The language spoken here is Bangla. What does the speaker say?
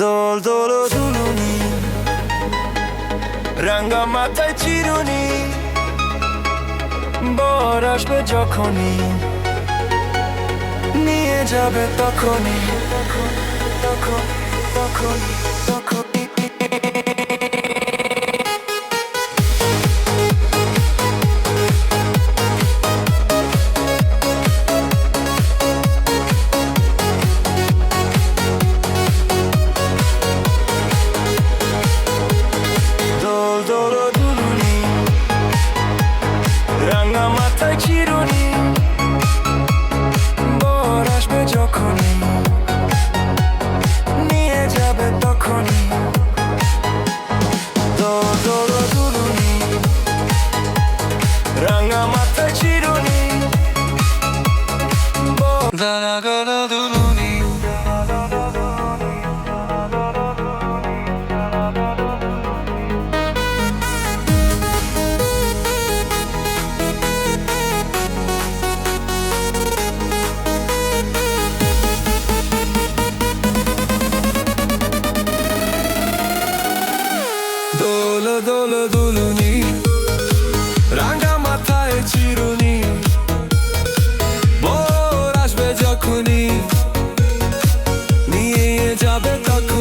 দোল দোল দুলুনি, রাঙা মাথায় চিরুনি, বর আসবে যখনই, নিয়ে যাবে তখনই, তখনই, তখনই, তখনই। দোল দোল দুলুনি, রাঙা মাথায় চিরুনি, বর আসবে যখনই, নিয়ে যাবে তখনই। দোল দোল দুলুনি, রাঙা মাথায় চিরুনি, দোল দোল দুলুনি। দোল দোল দুলুনি, রাঙা মাথায় চিরুনি, বর আসবে যখনই, নিয়ে যাবে তখন।